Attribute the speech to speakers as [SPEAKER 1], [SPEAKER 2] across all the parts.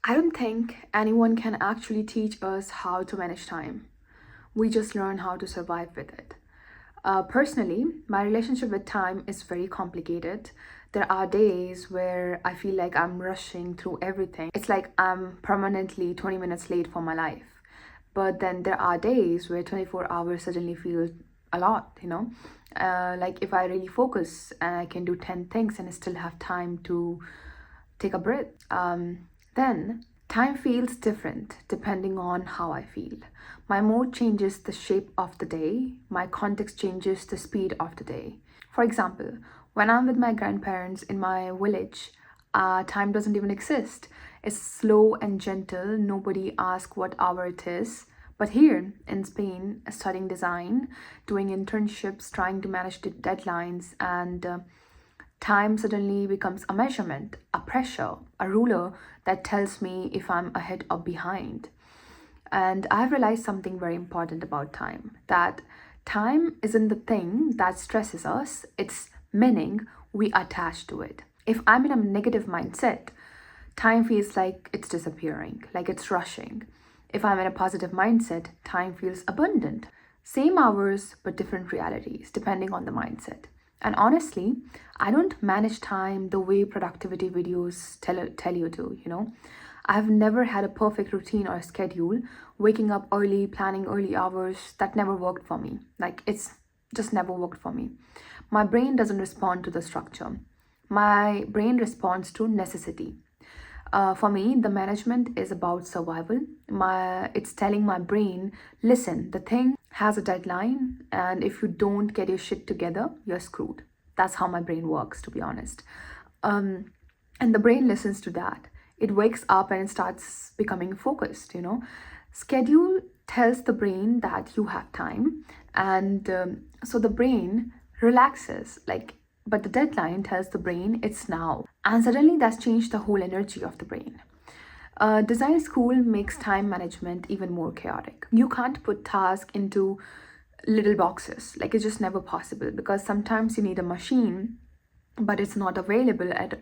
[SPEAKER 1] I don't think anyone can actually teach us how to manage time. We just learn how to survive with it. Personally, my relationship with time is very complicated. There are days where I feel like I'm rushing through everything. It's like I'm permanently 20 minutes late for my life. But then there are days where 24 hours suddenly feel a lot. Like if I really focus and I can do 10 things and I still have time to take a breath. Then time feels different depending on how I feel. My mood changes the shape of the day, my context changes the speed of the day. For example, when I'm with my grandparents in my village, time doesn't even exist. It's slow and gentle, nobody asks what hour it is. But here in Spain, studying design, doing internships, trying to manage the deadlines, and time suddenly becomes a measurement, a pressure, a ruler that tells me if I'm ahead or behind. And I've realized something very important about time, that time isn't the thing that stresses us, it's meaning we attach to it. If I'm in a negative mindset, time feels like it's disappearing, like it's rushing. If I'm in a positive mindset, time feels abundant. Same hours, but different realities, depending on the mindset. And honestly, I don't manage time the way productivity videos tell you to. I've never had a perfect routine or schedule. Waking up early, planning early hours, that never worked for me. Like, it's just never worked for me. My brain doesn't respond to the structure. My brain responds to necessity. For me, the management is about survival. It's telling my brain, listen, the thing has a deadline, and if you don't get your shit together, you're screwed. That's how my brain works, to be honest. Um, and the brain listens to that. It wakes up and it starts becoming focused. Schedule tells the brain that you have time, and so the brain relaxes. But the deadline tells the brain it's now, and suddenly that's changed the whole energy of the brain. Design school makes time management even more chaotic. You can't put tasks into little boxes. Like, it's just never possible, because sometimes you need a machine but it's not available at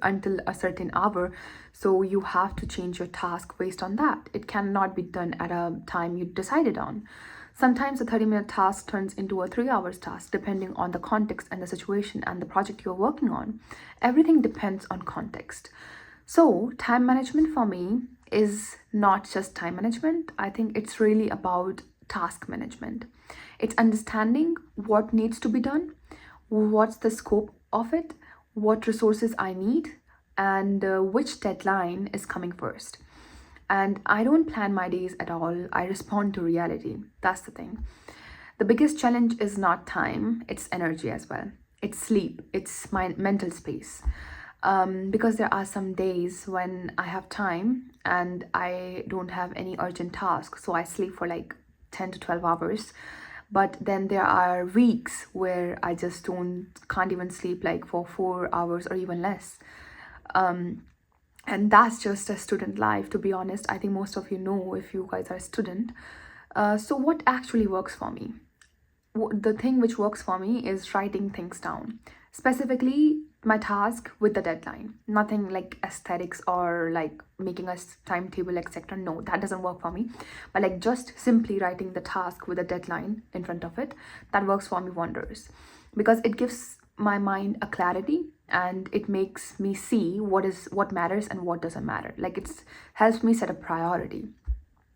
[SPEAKER 1] until a certain hour, so you have to change your task based on that. It cannot be done at a time you decided on. Sometimes a 30-minute task turns into a 3 hours task, depending on the context and the situation and the project you're working on. Everything depends on context. So time management for me is not just time management. I think it's really about task management. It's understanding what needs to be done, what's the scope of it, what resources I need, and which deadline is coming first. And I don't plan my days at all, I respond to reality. That's the thing. The biggest challenge is not time, it's energy as well. It's sleep, it's my mental space. Because there are some days when I have time and I don't have any urgent tasks, so I sleep for like 10 to 12 hours. But then there are weeks where I just can't even sleep like for 4 hours or even less. And that's just a student life, to be honest. I think most of you know, if you guys are a student. So what actually works for me? The thing which works for me is writing things down, specifically my task with the deadline. Nothing like aesthetics or like making a timetable, etc. No, that doesn't work for me. But like just simply writing the task with a deadline in front of it, that works for me wonders, because it gives my mind a clarity and it makes me see what matters and what doesn't matter. Like, it's helps me set a priority,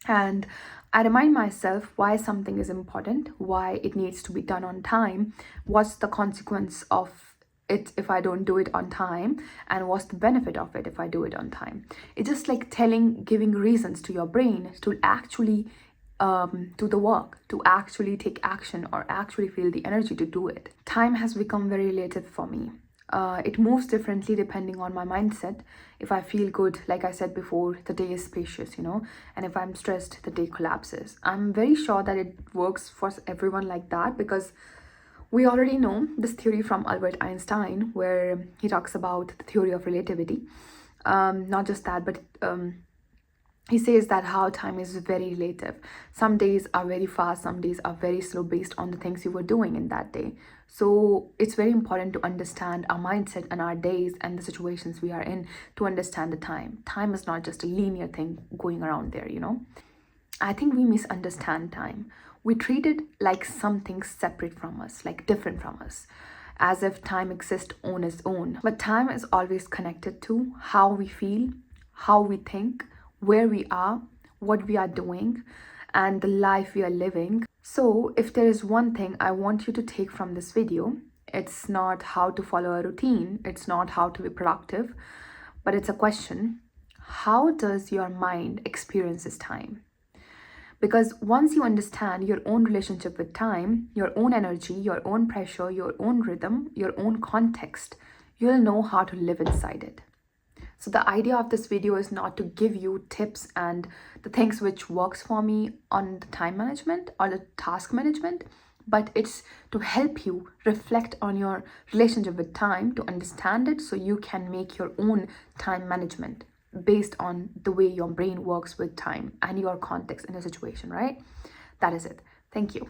[SPEAKER 1] and I remind myself why something is important, why it needs to be done on time, what's the consequence of it if I don't do it on time, and what's the benefit of it if I do it on time. It's just like giving reasons to your brain to actually do the work, to actually take action, or actually feel the energy to do it. Time has become very relative for me. It moves differently depending on my mindset. If I feel good, like I said before, the day is spacious. And if I'm stressed, the day collapses. I'm very sure that it works for everyone like that, because we already know this theory from Albert Einstein, where he talks about the theory of relativity. Not just that, but he says that how time is very relative. Some days are very fast, some days are very slow based on the things you were doing in that day. So it's very important to understand our mindset and our days and the situations we are in to understand the time. Time is not just a linear thing going around there, you know. I think we misunderstand time. We treat it like something separate from us, like different from us, as if time exists on its own. But time is always connected to how we feel, how we think, where we are, what we are doing, and the life we are living. So, if there is one thing I want you to take from this video, it's not how to follow a routine, it's not how to be productive, but it's a question: how does your mind experiences time? Because once you understand your own relationship with time, your own energy, your own pressure, your own rhythm, your own context, you'll know how to live inside it. So the idea of this video is not to give you tips and the things which works for me on the time management or the task management, but it's to help you reflect on your relationship with time, to understand it so you can make your own time management based on the way your brain works with time and your context in a situation, right? That is it. Thank you.